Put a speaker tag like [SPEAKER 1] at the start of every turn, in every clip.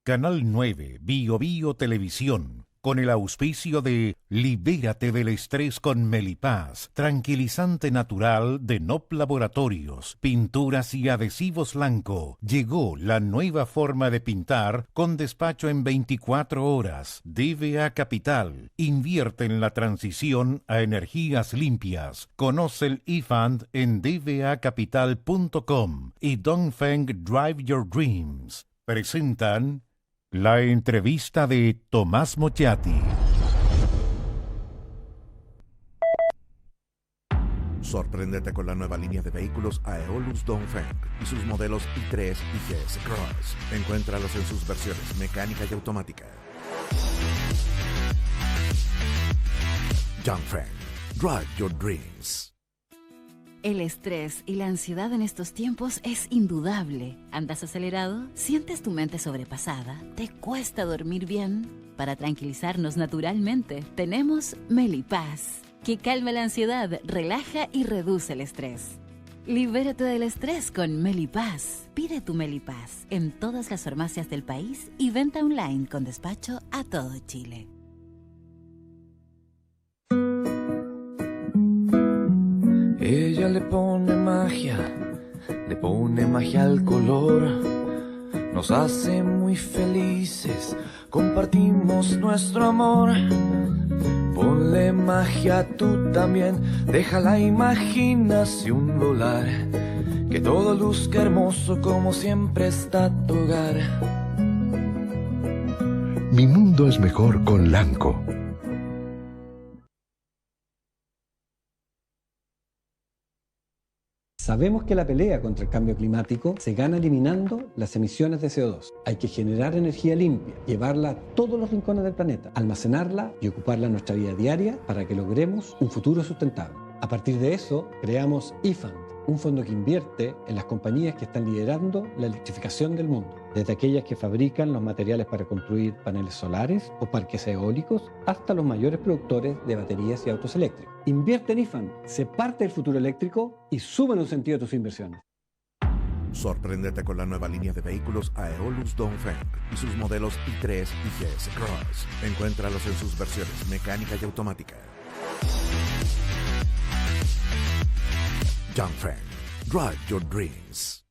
[SPEAKER 1] Canal 9, Bio Bio Televisión, con el auspicio de Libérate del estrés con Melipaz, tranquilizante natural de NOP Laboratorios, pinturas y adhesivos Lanco. Llegó la nueva forma de pintar con despacho en 24 horas. DVA Capital, invierte en la transición a energías limpias. Conoce el eFund en dvacapital.com y Dongfeng Drive Your Dreams. Presentan la entrevista de Tomás Mochati.
[SPEAKER 2] Sorpréndete con la nueva línea de vehículos Aeolus Dongfeng y sus modelos i3 y GS Cross. Encuéntralos en sus versiones mecánica y automática. Dongfeng, drive your dreams.
[SPEAKER 3] El estrés y la ansiedad en estos tiempos es indudable. ¿Andas acelerado? ¿Sientes tu mente sobrepasada? ¿Te cuesta dormir bien? Para tranquilizarnos naturalmente, tenemos Melipaz, que calma la ansiedad, relaja y reduce el estrés. Libérate del estrés con Melipaz. Pide tu Melipaz en todas las farmacias del país y venta online con despacho a todo Chile.
[SPEAKER 4] Ella le pone magia al color. Nos hace muy felices, compartimos nuestro amor. Ponle magia tú también, deja la imaginación volar. Que todo luzca hermoso como siempre está tu hogar.
[SPEAKER 5] Mi mundo es mejor con Lanco.
[SPEAKER 6] Sabemos que la pelea contra el cambio climático se gana eliminando las emisiones de CO2. Hay que generar energía limpia, llevarla a todos los rincones del planeta, almacenarla y ocuparla en nuestra vida diaria para que logremos un futuro sustentable. A partir de eso, creamos eFund, un fondo que invierte en las compañías que están liderando la electrificación del mundo, desde aquellas que fabrican los materiales para construir paneles solares o parques eólicos, hasta los mayores productores de baterías y autos eléctricos. Invierte en eFund, sé parte del futuro eléctrico y suma un sentido a tus inversiones.
[SPEAKER 2] Sorpréndete con la nueva línea de vehículos Aeolus Dongfeng y sus modelos i3 y GS Cross. Encuéntralos en sus versiones mecánica y automática. Dongfeng, drive your dreams.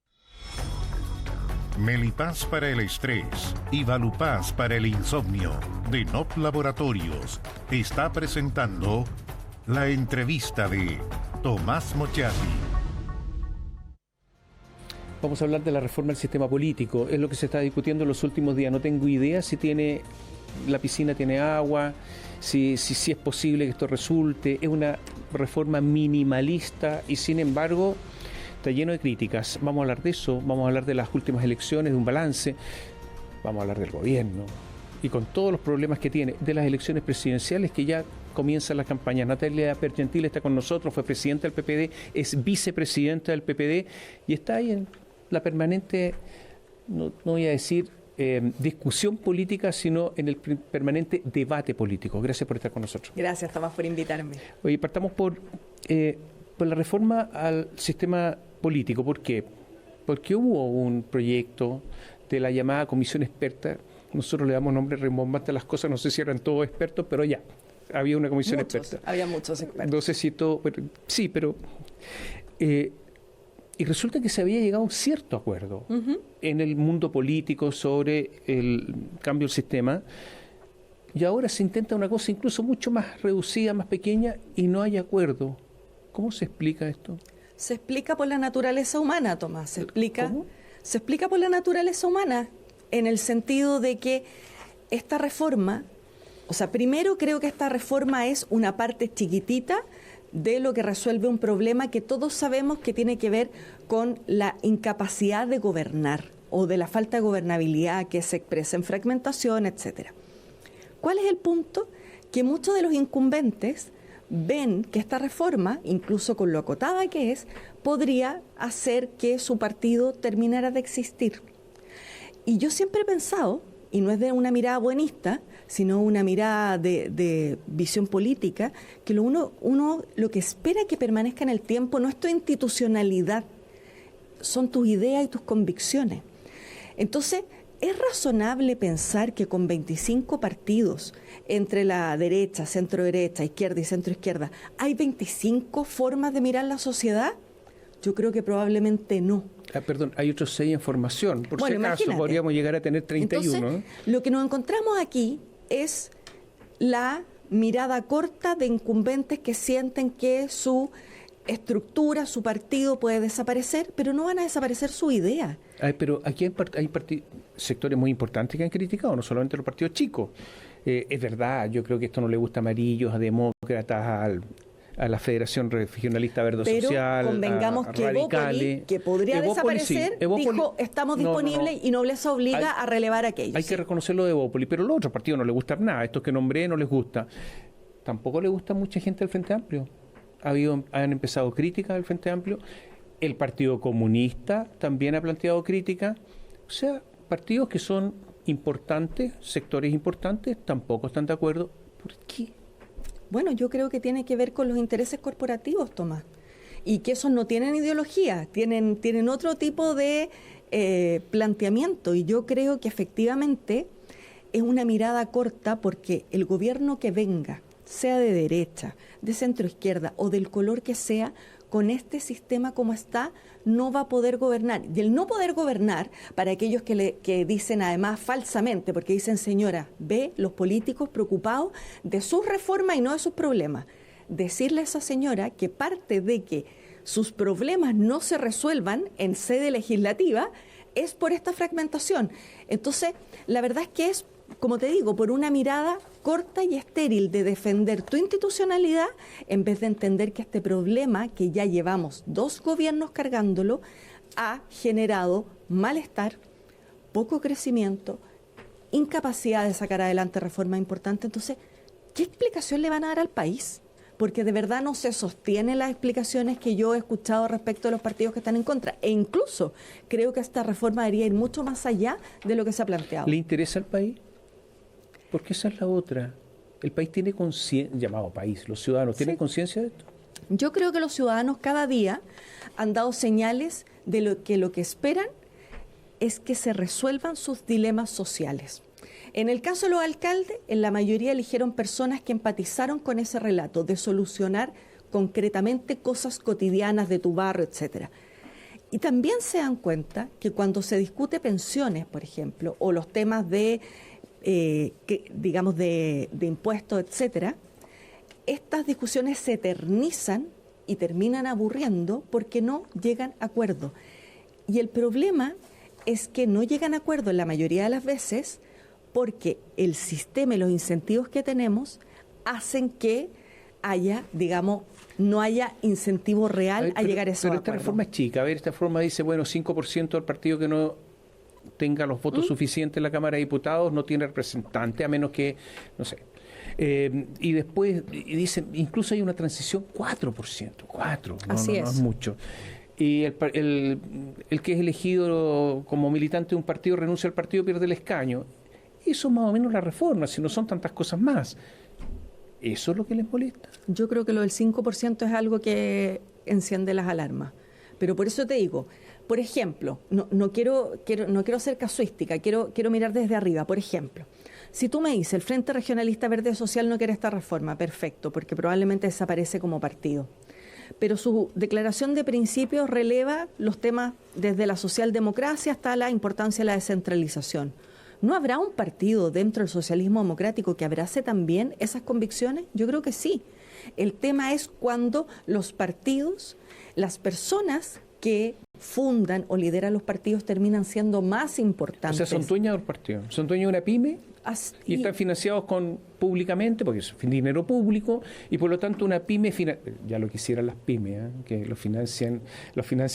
[SPEAKER 1] Melipaz para el estrés y Valupaz para el insomnio de NOP Laboratorios está presentando la entrevista de Tomás Mochati.
[SPEAKER 7] Vamos a hablar de la reforma del sistema político. Es lo que se está discutiendo en los últimos días. No tengo idea si la piscina tiene agua, si es posible que esto resulte. Es una reforma minimalista y sin embargo está lleno de críticas. Vamos a hablar de eso, vamos a hablar de las últimas elecciones, de un balance, vamos a hablar del gobierno y con todos los problemas que tiene, de las elecciones presidenciales que ya comienzan las campañas. Natalia Pergentil está con nosotros, fue presidenta del PPD, es vicepresidenta del PPD y está ahí en la permanente, no voy a decir discusión política, sino en el permanente debate político. Gracias por estar con nosotros.
[SPEAKER 8] Gracias, Tomás, por invitarme.
[SPEAKER 7] Oye, partamos por la reforma al sistema político. ¿Por qué? Porque hubo un proyecto de la llamada comisión experta. Nosotros le damos nombre rimbombante a las cosas, no sé si eran todos expertos, pero ya, había una comisión experta.
[SPEAKER 8] Había muchos expertos.
[SPEAKER 7] No sé si todo, sí, pero... y resulta que se había llegado a un cierto acuerdo en el mundo político sobre el cambio del sistema, y ahora se intenta una cosa incluso mucho más reducida, más pequeña, y no hay acuerdo. ¿Cómo se explica esto?
[SPEAKER 8] Se explica por la naturaleza humana, Tomás. Se explica por la naturaleza humana, en el sentido de que esta reforma, o sea, primero creo que esta reforma es una parte chiquitita de lo que resuelve un problema que todos sabemos que tiene que ver con la incapacidad de gobernar o de la falta de gobernabilidad que se expresa en fragmentación, etcétera. ¿Cuál es el punto? Que muchos de los incumbentes ven que esta reforma, incluso con lo acotada que es, podría hacer que su partido terminara de existir. Y yo siempre he pensado, y no es de una mirada buenista, sino una mirada de visión política, que uno lo que espera que permanezca en el tiempo no es tu institucionalidad, son tus ideas y tus convicciones. Entonces, ¿Es razonable pensar que con 25 partidos entre la derecha, centro derecha, izquierda y centro izquierda, hay 25 formas de mirar la sociedad? Yo creo que probablemente no.
[SPEAKER 7] Perdón, hay otros 6 en formación. Por si acaso
[SPEAKER 8] imagínate.
[SPEAKER 7] podríamos llegar a tener 31.
[SPEAKER 8] Entonces, lo que nos encontramos aquí es la mirada corta de incumbentes que sienten que su estructura, su partido puede desaparecer, pero no van a desaparecer su idea.
[SPEAKER 7] Pero aquí hay sectores muy importantes que han criticado, no solamente los partidos chicos. Es verdad, yo creo que esto no le gusta a Amarillos, a Demócratas, a la Federación Regionalista Verde
[SPEAKER 8] pero
[SPEAKER 7] Social,
[SPEAKER 8] convengamos
[SPEAKER 7] a
[SPEAKER 8] que
[SPEAKER 7] radicales.
[SPEAKER 8] Evópoli, que podría desaparecer,
[SPEAKER 7] sí.
[SPEAKER 8] dijo, estamos disponibles y Nobleza obliga a relevar a aquellos.
[SPEAKER 7] Hay que reconocerlo de Evópoli, pero a los otros partidos no les gusta nada. Estos que nombré no les gusta. Tampoco le gusta a mucha gente del Frente Amplio. Han empezado críticas del Frente Amplio. El Partido Comunista también ha planteado críticas. O sea, partidos que son importantes, sectores importantes, tampoco están de acuerdo. ¿Por qué?
[SPEAKER 8] Bueno, yo creo que tiene que ver con los intereses corporativos, Tomás, y que esos no tienen ideología, tienen otro tipo de planteamiento, y yo creo que efectivamente es una mirada corta porque el gobierno que venga, sea de derecha, de centro izquierda o del color que sea, con este sistema como está, no va a poder gobernar. Y el no poder gobernar, para aquellos que dicen además falsamente, porque dicen, señora, ve los políticos preocupados de sus reformas y no de sus problemas. Decirle a esa señora que parte de que sus problemas no se resuelvan en sede legislativa es por esta fragmentación. Entonces, la verdad es que es, como te digo, por una mirada corta y estéril de defender tu institucionalidad, en vez de entender que este problema, que ya llevamos 2 gobiernos cargándolo, ha generado malestar, poco crecimiento, incapacidad de sacar adelante reformas importantes. Entonces, ¿qué explicación le van a dar al país? Porque de verdad no se sostienen las explicaciones que yo he escuchado respecto de los partidos que están en contra. E incluso creo que esta reforma debería ir mucho más allá de lo que se ha planteado.
[SPEAKER 7] ¿Le interesa al país? Porque esa es la otra. El país tiene conciencia, llamado país, los ciudadanos, ¿tienen conciencia de esto?
[SPEAKER 8] Yo creo que los ciudadanos cada día han dado señales de lo que esperan es que se resuelvan sus dilemas sociales. En el caso de los alcaldes, en la mayoría eligieron personas que empatizaron con ese relato de solucionar concretamente cosas cotidianas de tu barrio, etcétera. Y también se dan cuenta que cuando se discute pensiones, por ejemplo, o los temas de impuestos, etcétera, estas discusiones se eternizan y terminan aburriendo porque no llegan a acuerdo. Y el problema es que no llegan a acuerdo en la mayoría de las veces porque el sistema y los incentivos que tenemos hacen que haya, no haya incentivo real a llegar a esos acuerdos.
[SPEAKER 7] Pero esta reforma es chica. A ver, esta reforma dice, 5% del partido que no tenga los votos suficientes en la Cámara de Diputados no tiene representante, a menos que, no sé. Y después dicen, incluso hay una transición 4%, no es mucho. Y el que es elegido como militante de un partido renuncia al partido, pierde el escaño. Eso es más o menos la reforma, si no son tantas cosas más. ¿Eso es lo que les molesta?
[SPEAKER 8] Yo creo que lo del 5% es algo que enciende las alarmas. Pero por eso te digo, por ejemplo, no quiero ser casuística, quiero mirar desde arriba. Por ejemplo, si tú me dices, el Frente Regionalista Verde Social no quiere esta reforma, perfecto, porque probablemente desaparece como partido. Pero su declaración de principios releva los temas desde la socialdemocracia hasta la importancia de la descentralización. ¿No habrá un partido dentro del socialismo democrático que abrace también esas convicciones? Yo creo que sí. El tema es cuando los partidos, las personas que fundan o lideran los partidos terminan siendo más importantes.
[SPEAKER 7] O sea, son dueños del partido, son dueños de una pyme y están financiados públicamente, porque es dinero público, y por lo tanto una pyme, ya lo quisieran las pymes, que lo financia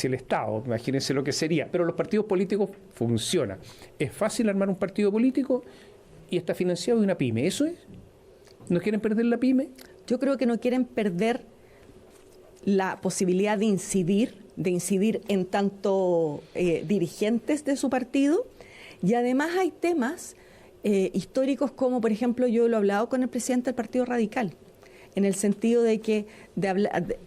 [SPEAKER 7] el Estado, imagínense lo que sería, pero los partidos políticos funcionan. Es fácil armar un partido político y está financiado de una pyme, ¿eso es? ¿No quieren perder la pyme?
[SPEAKER 8] Yo creo que no quieren perder la posibilidad de incidir en tanto dirigentes de su partido, y además hay temas históricos como, por ejemplo, yo lo he hablado con el presidente del Partido Radical, en el sentido de que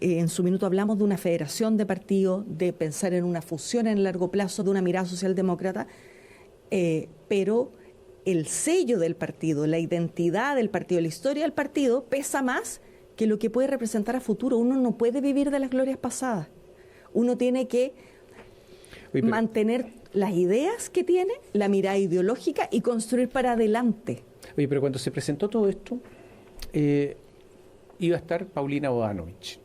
[SPEAKER 8] en su minuto hablamos de una federación de partidos, de pensar en una fusión en el largo plazo, de una mirada socialdemócrata, pero el sello del partido, la identidad del partido, la historia del partido pesa más que lo que puede representar a futuro. Uno no puede vivir de las glorias pasadas. Uno tiene que mantener las ideas que tiene, la mirada ideológica y construir para adelante.
[SPEAKER 7] Oye, pero cuando se presentó todo esto, iba a estar Paulina Bodanovich,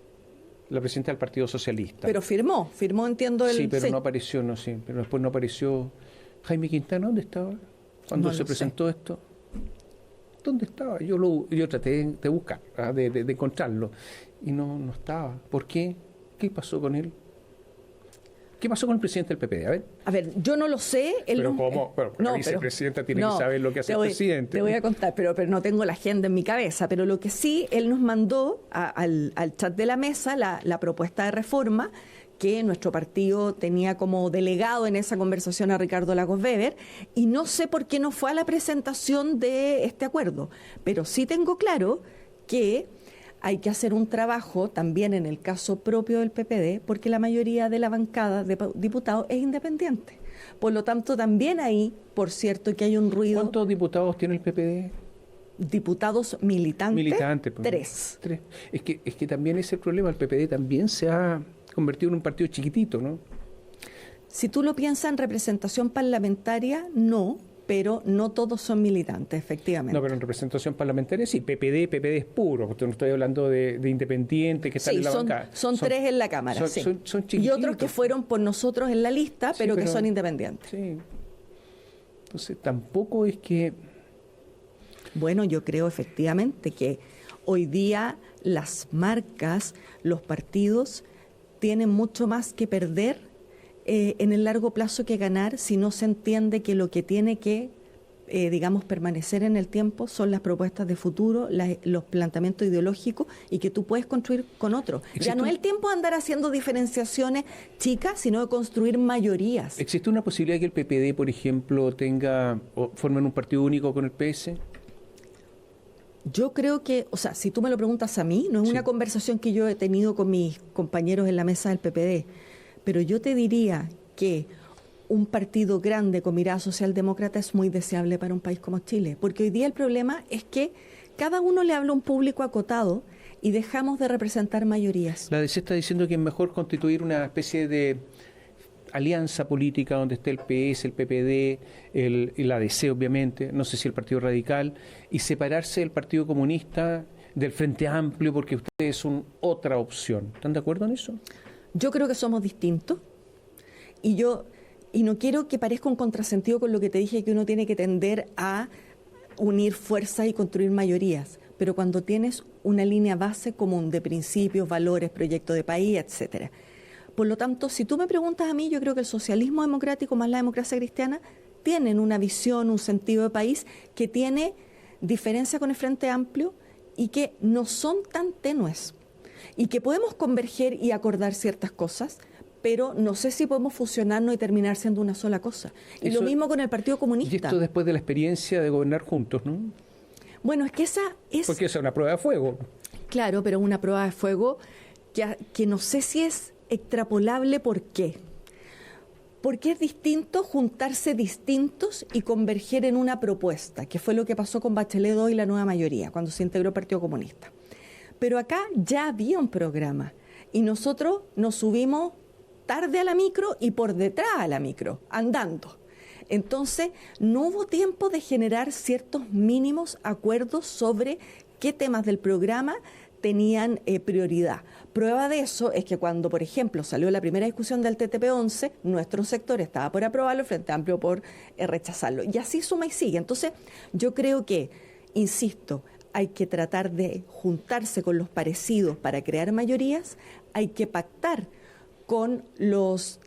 [SPEAKER 7] la presidenta del Partido Socialista.
[SPEAKER 8] Pero firmó, entiendo el...
[SPEAKER 7] Sí, pero no apareció, no sé, pero después no apareció. Jaime Quintana, ¿dónde estaba cuando se presentó esto? ¿Dónde estaba? Yo traté de buscar, de encontrarlo, y no estaba. ¿Por qué? ¿Qué pasó con él? ¿Qué pasó con el presidente del PPD?
[SPEAKER 8] A ver, yo no lo sé.
[SPEAKER 7] Pero ¿cómo? Pero la vicepresidenta tiene que saber lo que hace el presidente.
[SPEAKER 8] Te voy a contar, pero no tengo la agenda en mi cabeza. Pero lo que sí, él nos mandó al chat de la mesa la propuesta de reforma que nuestro partido tenía como delegado en esa conversación a Ricardo Lagos Weber, y no sé por qué no fue a la presentación de este acuerdo. Pero sí tengo claro que hay que hacer un trabajo también en el caso propio del PPD, porque la mayoría de la bancada de diputados es independiente. Por lo tanto, también ahí, por cierto, que hay un ruido...
[SPEAKER 7] ¿Cuántos diputados tiene el PPD?
[SPEAKER 8] Diputados militantes,
[SPEAKER 7] tres. Es que también es el problema, el PPD también se ha convertido en un partido chiquitito, ¿no?
[SPEAKER 8] Si tú lo piensas en representación parlamentaria, no, pero no todos son militantes, efectivamente.
[SPEAKER 7] No, pero en representación parlamentaria sí, PPD es puro, no estoy hablando de independientes que están en la bancada.
[SPEAKER 8] Son tres en la Cámara, sí.
[SPEAKER 7] Son
[SPEAKER 8] y otros que fueron por nosotros en la lista, pero que son independientes.
[SPEAKER 7] Sí. Entonces tampoco es que...
[SPEAKER 8] Bueno, yo creo efectivamente que hoy día las marcas, los partidos tienen mucho más que perder en el largo plazo que ganar si no se entiende que lo que tiene que, permanecer en el tiempo son las propuestas de futuro, los planteamientos ideológicos y que tú puedes construir con otros. Ya no es el tiempo de andar haciendo diferenciaciones chicas, sino de construir mayorías.
[SPEAKER 7] ¿Existe una posibilidad que el PPD, por ejemplo, formen un partido único con el PS?
[SPEAKER 8] Yo creo que, si tú me lo preguntas a mí, no es una conversación que yo he tenido con mis compañeros en la mesa del PPD, pero yo te diría que un partido grande con mirada socialdemócrata es muy deseable para un país como Chile, porque hoy día el problema es que cada uno le habla a un público acotado y dejamos de representar mayorías.
[SPEAKER 7] La DC está diciendo que es mejor constituir una especie de alianza política donde esté el PS, el PPD, y la DC obviamente, no sé si el Partido Radical, y separarse del Partido Comunista, del Frente Amplio, porque ustedes son otra opción. ¿Están de acuerdo en eso?
[SPEAKER 8] Yo creo que somos distintos y no quiero que parezca un contrasentido con lo que te dije, que uno tiene que tender a unir fuerzas y construir mayorías, pero cuando tienes una línea base común de principios, valores, proyecto de país, etcétera. Por lo tanto, si tú me preguntas a mí, yo creo que el socialismo democrático más la democracia cristiana tienen una visión, un sentido de país que tiene diferencia con el Frente Amplio y que no son tan tenues y que podemos converger y acordar ciertas cosas, pero no sé si podemos fusionarnos y terminar siendo una sola cosa. Y lo mismo con el Partido Comunista.
[SPEAKER 7] Y esto después de la experiencia de gobernar juntos, ¿no?
[SPEAKER 8] Bueno, es que esa es...
[SPEAKER 7] Porque esa es una prueba de fuego.
[SPEAKER 8] Claro, pero una prueba de fuego que no sé si es extrapolable. ¿Por qué? Porque es distinto juntarse distintos y converger en una propuesta, que fue lo que pasó con Bachelet II y la nueva mayoría, cuando se integró el Partido Comunista. Pero acá ya había un programa y nosotros nos subimos tarde a la micro y por detrás a la micro, andando. Entonces, no hubo tiempo de generar ciertos mínimos acuerdos sobre qué temas del programa tenían prioridad. Prueba de eso es que cuando, por ejemplo, salió la primera discusión del TTP-11, nuestro sector estaba por aprobarlo, el Frente Amplio por rechazarlo. Y así suma y sigue. Entonces, yo creo que, insisto, hay que tratar de juntarse con los parecidos para crear mayorías, hay que pactar con los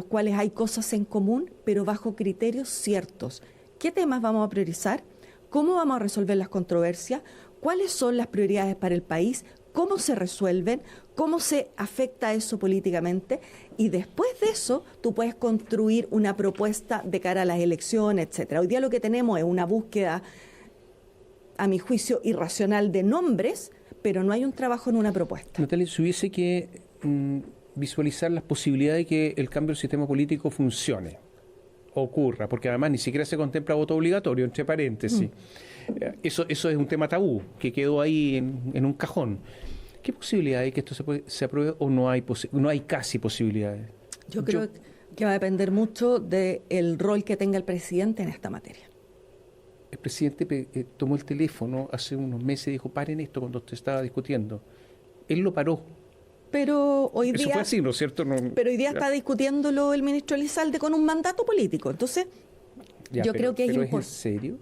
[SPEAKER 8] cuales hay cosas en común, pero bajo criterios ciertos. ¿Qué temas vamos a priorizar? ¿Cómo vamos a resolver las controversias? ¿Cuáles son las prioridades para el país? ¿Cómo se resuelven? ¿Cómo se afecta eso políticamente? Y después de eso, tú puedes construir una propuesta de cara a las elecciones, etcétera. Hoy día lo que tenemos es una búsqueda, a mi juicio, irracional de nombres, pero no hay un trabajo en una propuesta.
[SPEAKER 7] Natalia, si hubiese que visualizar las posibilidades de que el cambio del sistema político funcione, ocurra, porque además ni siquiera se contempla voto obligatorio, entre paréntesis. Eso es un tema tabú, que quedó ahí en un cajón. ¿Qué posibilidad hay que esto se apruebe o no hay casi posibilidades?
[SPEAKER 8] Yo creo que va a depender mucho del rol que tenga el presidente en esta materia.
[SPEAKER 7] El presidente tomó el teléfono hace unos meses y dijo, paren esto cuando usted estaba discutiendo. Él lo paró.
[SPEAKER 8] Pero hoy día...
[SPEAKER 7] Eso fue así, ¿no es cierto?
[SPEAKER 8] Pero hoy día está discutiéndolo el ministro Elizalde con un mandato político. Entonces, yo creo que es importante.
[SPEAKER 7] ¿Es en serio?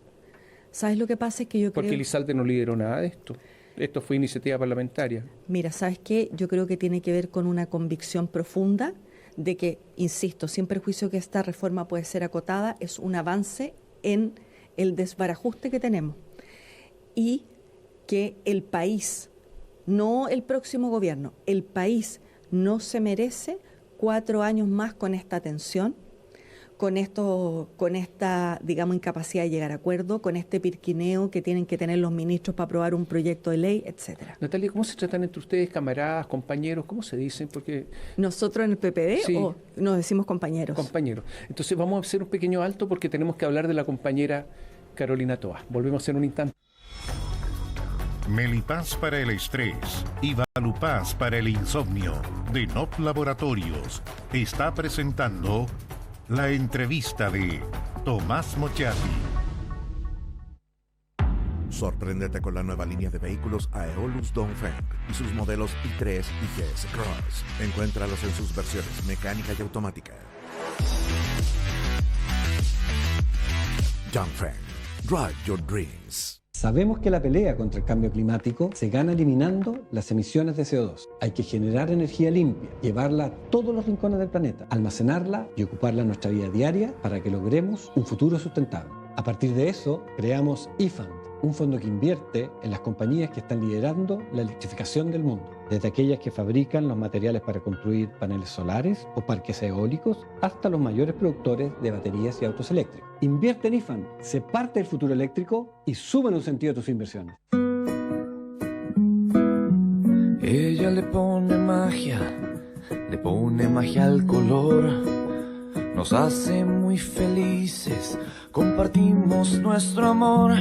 [SPEAKER 8] ¿Sabes lo que pasa? Es que yo creo...
[SPEAKER 7] Porque Elizalde no lideró nada de esto. Esto fue iniciativa parlamentaria.
[SPEAKER 8] Mira, ¿sabes qué? Yo creo que tiene que ver con una convicción profunda de que, insisto, sin perjuicio que esta reforma puede ser acotada, es un avance en el desbarajuste que tenemos. Y que el país, no el próximo gobierno, el país no se merece 4 años más con esta tensión, con esta, digamos, incapacidad de llegar a acuerdo, con este pirquineo que tienen que tener los ministros para aprobar un proyecto de ley, etcétera.
[SPEAKER 7] Natalia, ¿cómo se tratan entre ustedes, camaradas, compañeros? ¿Cómo se dicen? Porque
[SPEAKER 8] ¿Nosotros en el PPD
[SPEAKER 7] sí,
[SPEAKER 8] o nos decimos compañeros?
[SPEAKER 7] Compañeros. Entonces vamos a hacer un pequeño alto porque tenemos que hablar de la compañera Carolina Toá. Volvemos en un instante.
[SPEAKER 1] Melipaz para el estrés y Valupaz para el insomnio de NOP Laboratorios está presentando la entrevista de Tomás Mochati.
[SPEAKER 2] Sorpréndete con la nueva línea de vehículos Aeolus Dongfeng y sus modelos i3 y GS Cross. Encuéntralos en sus versiones mecánica y automática. Dongfeng, drive your dreams.
[SPEAKER 6] Sabemos que la pelea contra el cambio climático se gana eliminando las emisiones de CO2. Hay que generar energía limpia, llevarla a todos los rincones del planeta, almacenarla y ocuparla en nuestra vida diaria para que logremos un futuro sustentable. A partir de eso, creamos eFund, un fondo que invierte en las compañías que están liderando la electrificación del mundo, desde aquellas que fabrican los materiales para construir paneles solares o parques eólicos, hasta los mayores productores de baterías y autos eléctricos. Invierte en eFund, sé parte del futuro eléctrico y suma en un sentido tus inversiones.
[SPEAKER 4] Ella le pone magia al color, nos hace muy felices, compartimos nuestro amor.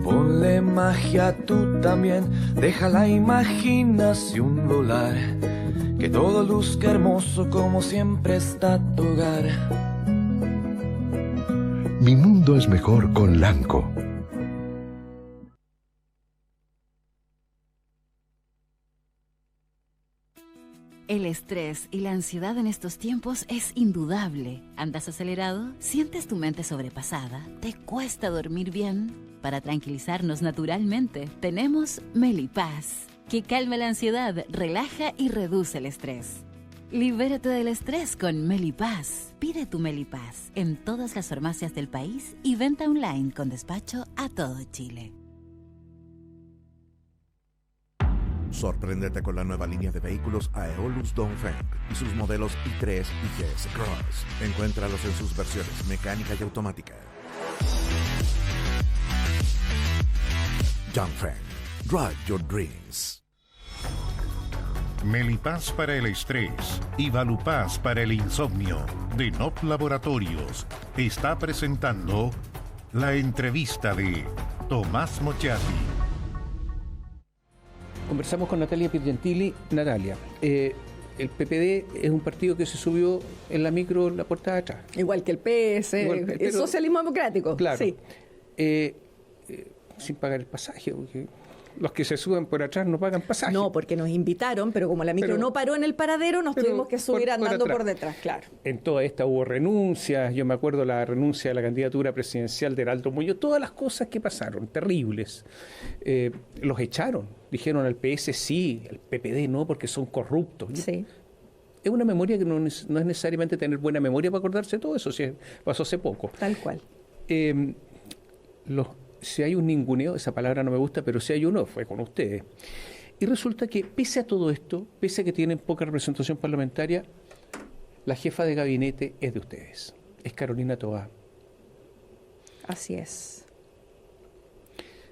[SPEAKER 4] Ponle magia tú también, deja la imaginación volar, que todo luzca hermoso como siempre está tu hogar.
[SPEAKER 5] Mi mundo es mejor con Lanco.
[SPEAKER 3] El estrés y la ansiedad en estos tiempos es indudable. ¿Andas acelerado? ¿Sientes tu mente sobrepasada? ¿Te cuesta dormir bien? Para tranquilizarnos naturalmente, tenemos Melipaz, que calma la ansiedad, relaja y reduce el estrés. Libérate del estrés con Melipaz. Pide tu Melipaz en todas las farmacias del país y venta online con despacho a todo Chile.
[SPEAKER 2] Sorpréndete con la nueva línea de vehículos Aeolus Dongfeng y sus modelos i3 y GS Cross. Encuéntralos en sus versiones mecánica y automática. Dongfeng, drive your dreams.
[SPEAKER 1] Melipaz para el estrés y Valupaz para el insomnio de NOP Laboratorios está presentando la entrevista de Tomás Mochati.
[SPEAKER 7] Conversamos con Natalia Piergentili. Natalia, el PPD es un partido que se subió en la micro en la puerta de atrás.
[SPEAKER 8] Igual que el PS, el socialismo democrático.
[SPEAKER 7] Claro.
[SPEAKER 8] Sí.
[SPEAKER 7] Sin pagar el pasaje, porque los que se suben por atrás no pagan pasaje.
[SPEAKER 8] No, porque nos invitaron, pero como la micro no paró en el paradero, nos tuvimos que subir andando por detrás, claro.
[SPEAKER 7] En toda esta hubo renuncias, yo me acuerdo la renuncia a la candidatura presidencial de Heraldo Muñoz, todas las cosas que pasaron, terribles. Los echaron, dijeron al PS sí, al PPD no, porque son corruptos.
[SPEAKER 8] Sí.
[SPEAKER 7] Es una memoria que no es necesariamente tener buena memoria para acordarse de todo eso, si pasó hace poco.
[SPEAKER 8] Tal cual.
[SPEAKER 7] Si hay un ninguneo, esa palabra no me gusta, pero si hay uno, fue con ustedes. Y resulta que, pese a todo esto, pese a que tienen poca representación parlamentaria, la jefa de gabinete es de ustedes, es Carolina Toá.
[SPEAKER 8] Así es.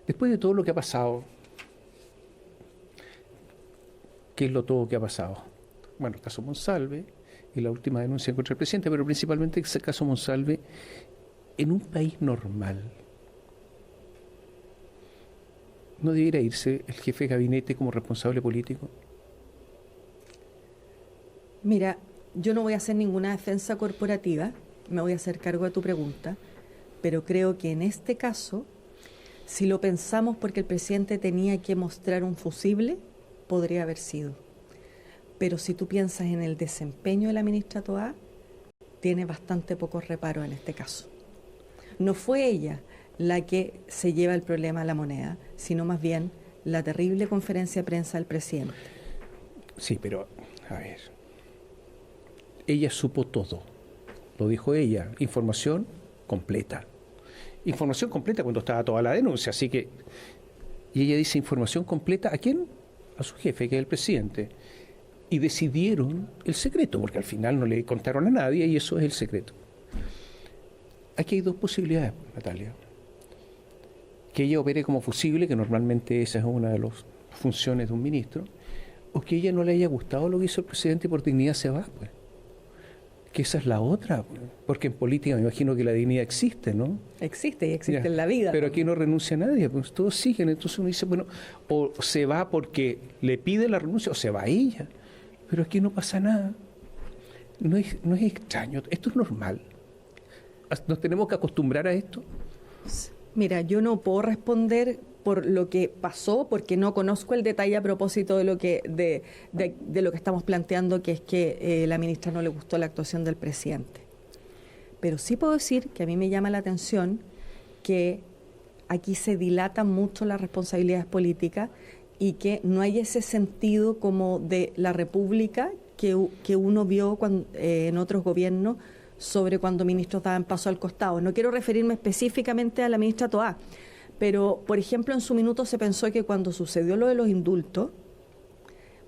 [SPEAKER 7] Después de todo lo que ha pasado, ¿qué es lo todo que ha pasado? Bueno, el caso Monsalve, y la última denuncia contra el presidente, pero principalmente ese caso Monsalve, en un país normal, ¿no debiera irse el jefe de gabinete como responsable político?
[SPEAKER 8] Mira, yo no voy a hacer ninguna defensa corporativa, me voy a hacer cargo de tu pregunta, pero creo que en este caso, si lo pensamos porque el presidente tenía que mostrar un fusible, podría haber sido. Pero si tú piensas en el desempeño de la ministra Toá, tiene bastante pocos reparos en este caso. No fue ella la que se lleva el problema a la moneda, sino más bien la terrible conferencia de prensa del presidente.
[SPEAKER 7] Sí, pero, a ver, ella supo todo, lo dijo ella, información completa cuando estaba toda la denuncia, así que, y ella dice información completa, ¿a quién? A su jefe, que es el presidente, y decidieron el secreto, porque al final no le contaron a nadie y eso es el secreto. Aquí hay dos posibilidades, Natalia. Que ella opere como fusible, que normalmente esa es una de las funciones de un ministro, o que a ella no le haya gustado lo que hizo el presidente y por dignidad se va, pues. Que esa es la otra, pues. Porque en política me imagino que la dignidad existe, ¿no?
[SPEAKER 8] Existe y existe en la vida.
[SPEAKER 7] Pero aquí no renuncia a nadie, pues todos siguen. Entonces uno dice, bueno, o se va porque le pide la renuncia o se va ella. Pero aquí no pasa nada. No es extraño, esto es normal. ¿Nos tenemos que acostumbrar a esto?
[SPEAKER 8] Mira, yo no puedo responder por lo que pasó, porque no conozco el detalle a propósito de lo que de lo que estamos planteando, que es que la ministra no le gustó la actuación del presidente. Pero sí puedo decir que a mí me llama la atención que aquí se dilatan mucho las responsabilidades políticas y que no hay ese sentido como de la República que uno vio en otros gobiernos sobre cuando ministros daban paso al costado. No quiero referirme específicamente a la ministra Toá, pero, por ejemplo, en su minuto se pensó que cuando sucedió lo de los indultos,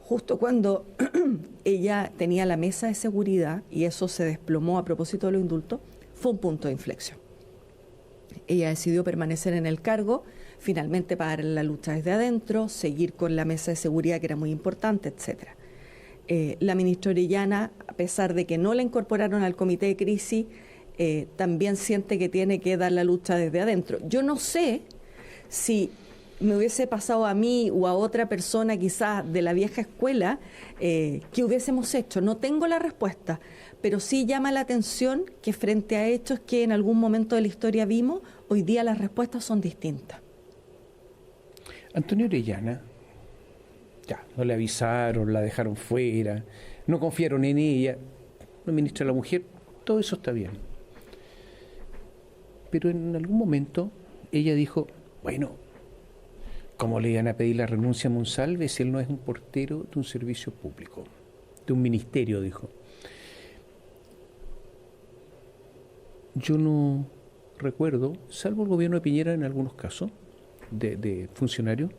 [SPEAKER 8] justo cuando ella tenía la mesa de seguridad, y eso se desplomó a propósito de los indultos, fue un punto de inflexión. Ella decidió permanecer en el cargo, finalmente para la lucha desde adentro, seguir con la mesa de seguridad, que era muy importante, etcétera. La ministra Orellana, a pesar de que no la incorporaron al comité de crisis, también siente que tiene que dar la lucha desde adentro. Yo no sé si me hubiese pasado a mí o a otra persona quizás de la vieja escuela, ¿qué hubiésemos hecho? No tengo la respuesta, pero sí llama la atención que frente a hechos que en algún momento de la historia vimos, hoy día las respuestas son distintas.
[SPEAKER 7] Antonio Orellana, ya, no le avisaron, la dejaron fuera, no confiaron en ella, la ministra de la Mujer, todo eso está bien. Pero en algún momento ella dijo, bueno, ¿cómo le iban a pedir la renuncia a Monsalve si él no es un portero de un servicio público, de un ministerio, dijo? Yo no recuerdo, salvo el gobierno de Piñera en algunos casos, de funcionarios,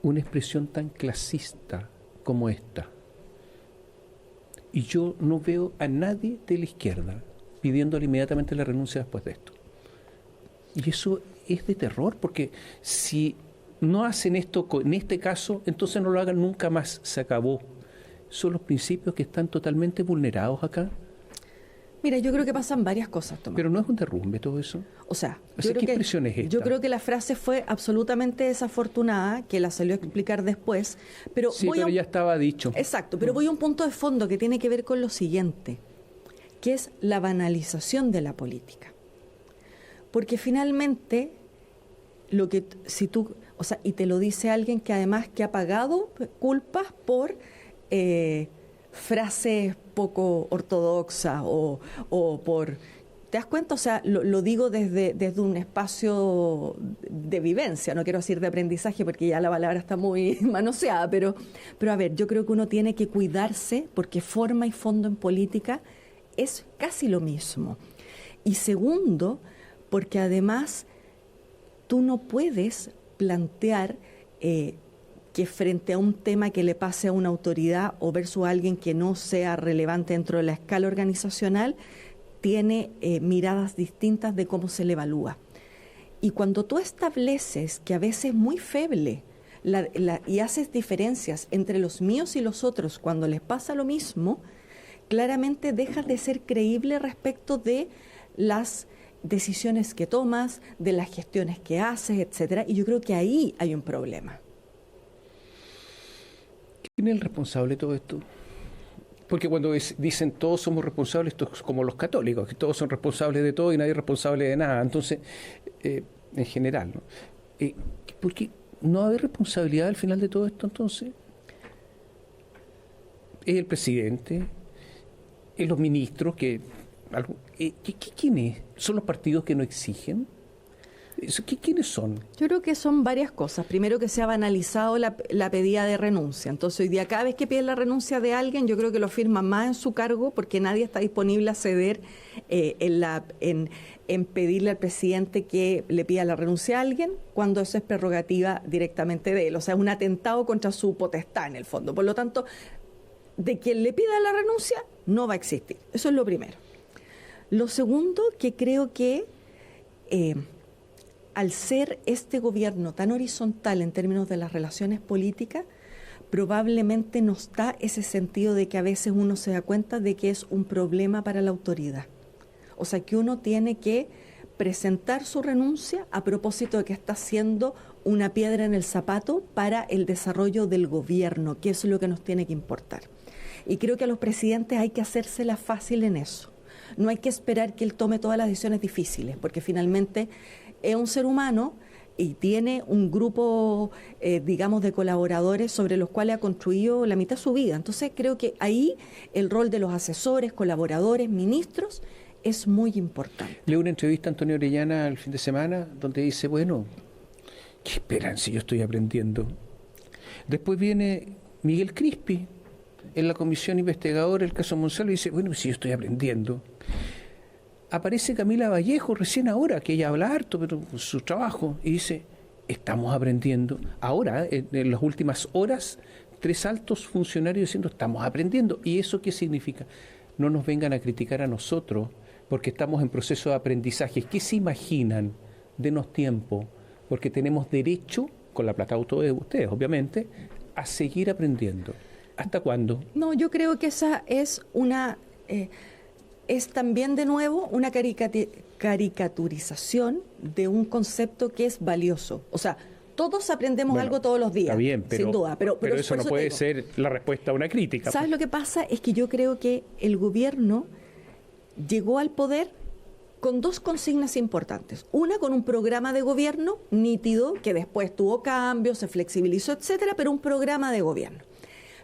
[SPEAKER 7] una expresión tan clasista como esta. Y yo no veo a nadie de la izquierda pidiéndole inmediatamente la renuncia después de esto. Y eso es de terror, porque si no hacen esto en este caso, entonces no lo hagan nunca más, se acabó. Son los principios que están totalmente vulnerados acá.
[SPEAKER 8] Mira, yo creo que pasan varias cosas, Tomás.
[SPEAKER 7] Pero no es un derrumbe todo eso.
[SPEAKER 8] O sea,
[SPEAKER 7] ¿qué expresión es esta?
[SPEAKER 8] Yo creo que la frase fue absolutamente desafortunada, que la salió a explicar después. Pero
[SPEAKER 7] sí, pero ya estaba dicho.
[SPEAKER 8] Exacto, pero voy a un punto de fondo que tiene que ver con lo siguiente, que es la banalización de la política. Porque finalmente, y te lo dice alguien que además que ha pagado culpas por frases poco ortodoxas o por... ¿Te das cuenta? O sea, lo digo desde un espacio de vivencia, no quiero decir de aprendizaje porque ya la palabra está muy manoseada, pero a ver, yo creo que uno tiene que cuidarse porque forma y fondo en política es casi lo mismo. Y segundo, porque además tú no puedes plantear que frente a un tema que le pase a una autoridad o versus a alguien que no sea relevante dentro de la escala organizacional, tiene miradas distintas de cómo se le evalúa. Y cuando tú estableces que a veces es muy feble y haces diferencias entre los míos y los otros cuando les pasa lo mismo, claramente dejas de ser creíble respecto de las decisiones que tomas, de las gestiones que haces, etcétera, y yo creo que ahí hay un problema.
[SPEAKER 7] ¿Quién es el responsable de todo esto? Porque cuando dicen todos somos responsables, esto es como los católicos, que todos son responsables de todo y nadie es responsable de nada. Entonces, en general, ¿no? ¿Por qué no va a haber responsabilidad al final de todo esto entonces? ¿Es el presidente? ¿Es los ministros? ¿Quién es? ¿Son los partidos que no exigen? ¿Quiénes son?
[SPEAKER 8] Yo creo que son varias cosas. Primero, que se ha banalizado la pedida de renuncia. Entonces, hoy día cada vez que piden la renuncia de alguien, yo creo que lo firman más en su cargo, porque nadie está disponible a ceder en pedirle al presidente que le pida la renuncia a alguien, cuando eso es prerrogativa directamente de él. O sea, es un atentado contra su potestad en el fondo. Por lo tanto, de quien le pida la renuncia no va a existir. Eso es lo primero. Lo segundo, que creo que al ser este gobierno tan horizontal en términos de las relaciones políticas, probablemente nos da ese sentido de que a veces uno se da cuenta de que es un problema para la autoridad. O sea, que uno tiene que presentar su renuncia a propósito de que está siendo una piedra en el zapato para el desarrollo del gobierno, que es lo que nos tiene que importar. Y creo que a los presidentes hay que hacérsela fácil en eso. No hay que esperar que él tome todas las decisiones difíciles, porque finalmente es un ser humano y tiene un grupo, digamos, de colaboradores sobre los cuales ha construido la mitad de su vida. Entonces creo que ahí el rol de los asesores, colaboradores, ministros, es muy importante.
[SPEAKER 7] Leo una entrevista a Antonio Orellana el fin de semana donde dice, bueno, ¿qué esperan si yo estoy aprendiendo? Después viene Miguel Crispi en la comisión investigadora del caso Monsalve y dice, bueno, si yo estoy aprendiendo. Aparece Camila Vallejo recién ahora, que ella habla harto, pero con su trabajo, y dice, estamos aprendiendo. Ahora, en las últimas horas, 3 altos funcionarios diciendo, estamos aprendiendo. ¿Y eso qué significa? No nos vengan a criticar a nosotros, porque estamos en proceso de aprendizaje. ¿Qué se imaginan? Denos tiempo, porque tenemos derecho, con la plata de ustedes, obviamente, a seguir aprendiendo. ¿Hasta cuándo?
[SPEAKER 8] No, yo creo que esa es una... es también, de nuevo, una caricaturización de un concepto que es valioso. O sea, todos aprendemos algo todos los días,
[SPEAKER 7] está bien, pero,
[SPEAKER 8] sin duda. Pero
[SPEAKER 7] eso no puede ser la respuesta a una crítica.
[SPEAKER 8] ¿Sabes lo que pasa? Es que yo creo que el gobierno llegó al poder con 2 consignas importantes. Una, con un programa de gobierno nítido, que después tuvo cambios, se flexibilizó, etcétera, pero un programa de gobierno.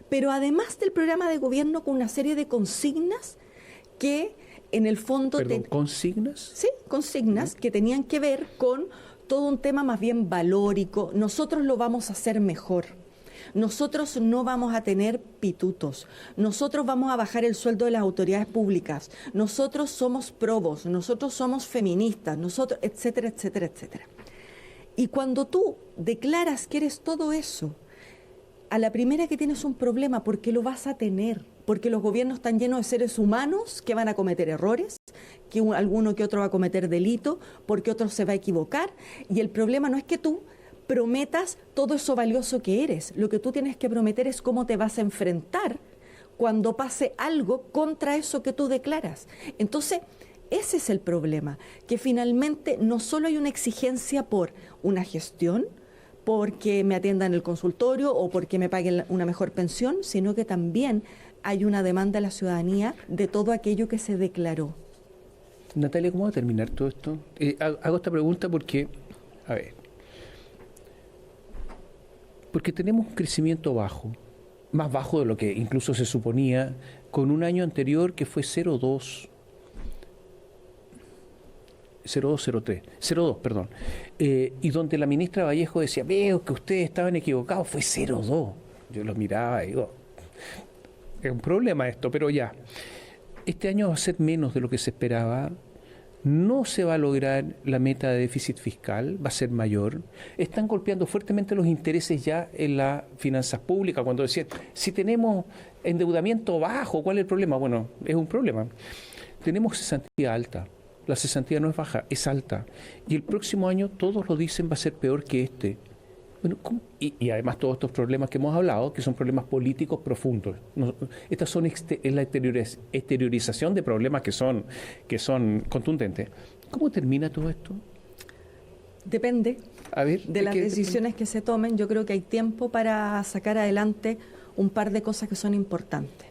[SPEAKER 8] Pero además del programa de gobierno, con una serie de consignas que en el fondo...
[SPEAKER 7] ¿Perdón, consignas?
[SPEAKER 8] Sí, consignas que tenían que ver con todo un tema más bien valórico. Nosotros lo vamos a hacer mejor. Nosotros no vamos a tener pitutos. Nosotros vamos a bajar el sueldo de las autoridades públicas. Nosotros somos probos, nosotros somos feministas, nosotros, etcétera, etcétera, etcétera. Y cuando tú declaras que eres todo eso, a la primera que tienes un problema, porque lo vas a tener, porque los gobiernos están llenos de seres humanos que van a cometer errores, que alguno que otro va a cometer delito, porque otro se va a equivocar, y el problema no es que tú prometas todo eso valioso que eres, lo que tú tienes que prometer es cómo te vas a enfrentar cuando pase algo contra eso que tú declaras. Entonces, ese es el problema, que finalmente no solo hay una exigencia por una gestión, porque me atiendan en el consultorio o porque me paguen una mejor pensión, sino que también hay una demanda de la ciudadanía de todo aquello que se declaró.
[SPEAKER 7] Natalia, ¿cómo va a terminar todo esto? Hago esta pregunta porque, a ver, porque tenemos un crecimiento bajo, más bajo de lo que incluso se suponía, con un año anterior que fue 0,2, y donde la ministra Vallejo decía, veo que ustedes estaban equivocados, fue 0,2. Yo los miraba y digo, es un problema esto, pero ya. Este año va a ser menos de lo que se esperaba, no se va a lograr la meta de déficit fiscal, va a ser mayor. Están golpeando fuertemente los intereses ya en las finanzas públicas, cuando decían, si tenemos endeudamiento bajo, ¿cuál es el problema? Bueno, es un problema. Tenemos cesantía alta. La cesantía no es baja, es alta. Y el próximo año, todos lo dicen, va a ser peor que este. Bueno, y además todos estos problemas que hemos hablado, que son problemas políticos profundos. Estas son es la exteriorización de problemas que son contundentes. ¿Cómo termina todo esto?
[SPEAKER 8] Depende de las decisiones que se tomen. Yo creo que hay tiempo para sacar adelante un par de cosas que son importantes,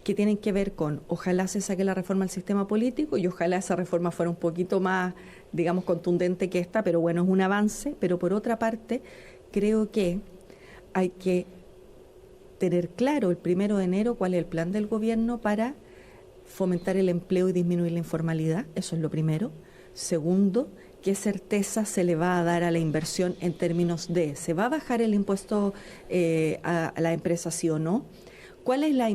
[SPEAKER 8] que tienen que ver con, ojalá se saque la reforma al sistema político y ojalá esa reforma fuera un poquito más, digamos, contundente que esta, pero bueno, es un avance. Pero por otra parte, creo que hay que tener claro el 1 de enero cuál es el plan del gobierno para fomentar el empleo y disminuir la informalidad. Eso es lo primero. Segundo, qué certeza se le va a dar a la inversión en términos de, ¿se va a bajar el impuesto a la empresa, sí o no? ¿Cuál es la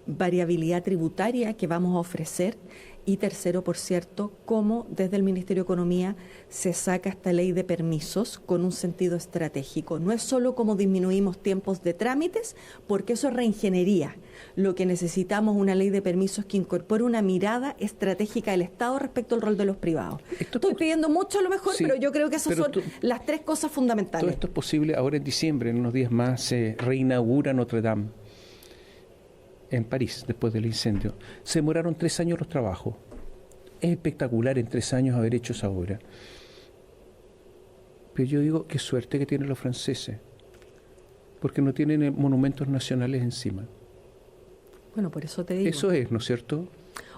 [SPEAKER 8] variabilidad tributaria que vamos a ofrecer? Y tercero, por cierto, cómo desde el Ministerio de Economía se saca esta ley de permisos con un sentido estratégico. No es solo cómo disminuimos tiempos de trámites, porque eso es reingeniería. Lo que necesitamos es una ley de permisos que incorpore una mirada estratégica del Estado respecto al rol de los privados. Estoy pidiendo mucho a lo mejor, sí, pero yo creo que esas son las tres cosas fundamentales.
[SPEAKER 7] Todo esto es posible ahora en diciembre, en unos días más, se reinaugura Notre Dame en París, después del incendio. Se demoraron 3 años los trabajos. Es espectacular en 3 años haber hecho esa obra. Pero yo digo, qué suerte que tienen los franceses, porque no tienen monumentos nacionales encima.
[SPEAKER 8] Bueno, por eso te digo.
[SPEAKER 7] Eso es, ¿no es cierto?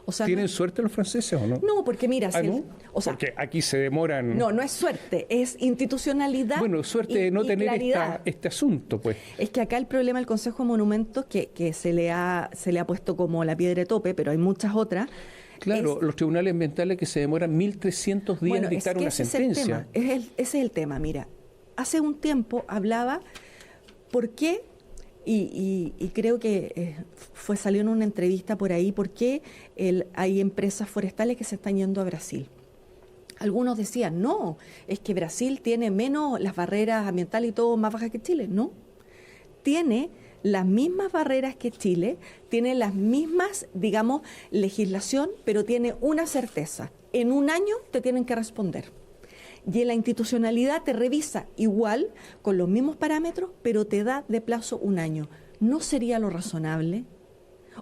[SPEAKER 7] O sea, ¿tienen suerte los franceses o no?
[SPEAKER 8] No, porque mira...
[SPEAKER 7] ¿no? Porque aquí se demoran...
[SPEAKER 8] No es suerte, es institucionalidad.
[SPEAKER 7] Bueno, suerte de no tener este asunto, pues.
[SPEAKER 8] Es que acá el problema del Consejo de Monumentos, que se le ha puesto como la piedra de tope, pero hay muchas otras...
[SPEAKER 7] Claro, los tribunales ambientales que se demoran 1.300 días en dictar una sentencia.
[SPEAKER 8] Ese es el tema, mira. Hace un tiempo hablaba por qué... Y creo que salió en una entrevista por ahí, ¿por qué hay empresas forestales que se están yendo a Brasil? Algunos decían, no, es que Brasil tiene menos las barreras ambientales y todo más bajas que Chile. No, tiene las mismas barreras que Chile, tiene las mismas, digamos, legislación, pero tiene una certeza. En un año te tienen que responder. Y en la institucionalidad te revisa igual, con los mismos parámetros, pero te da de plazo un año. ¿No sería lo razonable?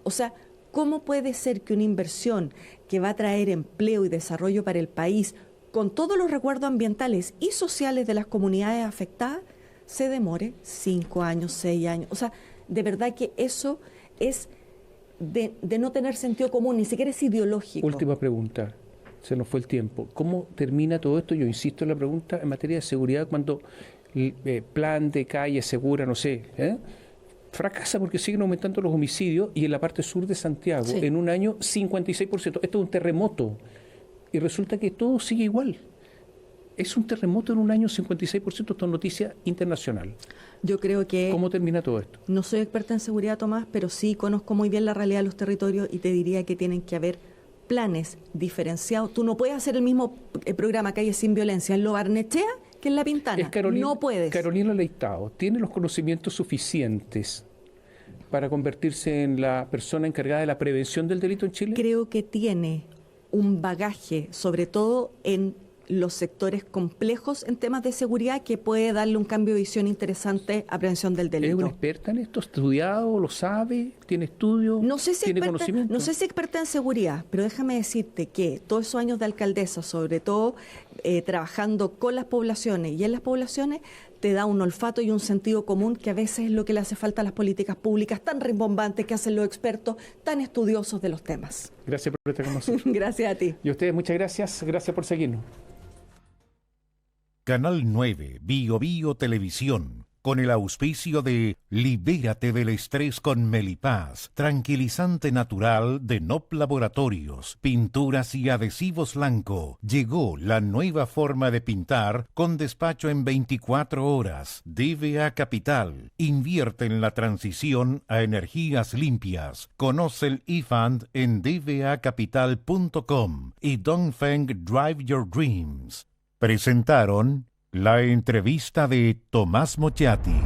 [SPEAKER 8] O sea, ¿cómo puede ser que una inversión que va a traer empleo y desarrollo para el país, con todos los recuerdos ambientales y sociales de las comunidades afectadas, se demore 5 años, 6 años? O sea, de verdad que eso es de no tener sentido común, ni siquiera es ideológico.
[SPEAKER 7] Última pregunta. Se nos fue el tiempo. ¿Cómo termina todo esto? Yo insisto en la pregunta en materia de seguridad cuando el plan de calle segura, no sé, fracasa porque siguen aumentando los homicidios y en la parte sur de Santiago, sí, en un año 56%. Esto es un terremoto y resulta que todo sigue igual. Es un terremoto en un año 56%, esto es noticia internacional.
[SPEAKER 8] Yo creo que...
[SPEAKER 7] ¿Cómo termina todo esto?
[SPEAKER 8] No soy experta en seguridad, Tomás, pero sí conozco muy bien la realidad de los territorios y te diría que tienen que haber planes diferenciados. Tú no puedes hacer el mismo programa Calle Sin Violencia en Lo Barnechea que en La Pintana. No puedes.
[SPEAKER 7] Carolina Leitao, ¿tiene los conocimientos suficientes para convertirse en la persona encargada de la prevención del delito en Chile?
[SPEAKER 8] Creo que tiene un bagaje, sobre todo en los sectores complejos en temas de seguridad, que puede darle un cambio de visión interesante a prevención del delito.
[SPEAKER 7] ¿Es una experta en esto? ¿Estudiado? ¿Lo sabe? ¿Tiene estudio?
[SPEAKER 8] No sé si
[SPEAKER 7] ¿Tiene conocimiento?
[SPEAKER 8] No sé si experta en seguridad, pero déjame decirte que todos esos años de alcaldesa, sobre todo trabajando con las poblaciones y en las poblaciones, te da un olfato y un sentido común que a veces es lo que le hace falta a las políticas públicas tan rimbombantes que hacen los expertos tan estudiosos de los temas.
[SPEAKER 7] Gracias por estar con nosotros.
[SPEAKER 8] Gracias a ti.
[SPEAKER 7] Y a ustedes, muchas gracias. Gracias por seguirnos.
[SPEAKER 1] Canal 9, Bio Bio Televisión, con el auspicio de Libérate del estrés con Melipaz, tranquilizante natural de NOP Laboratorios, pinturas y adhesivos Lanco. Llegó la nueva forma de pintar con despacho en 24 horas. DVA Capital, invierte en la transición a energías limpias. Conoce el eFund en dvacapital.com y Dongfeng Drive Your Dreams. Presentaron la entrevista de Tomás Mochati.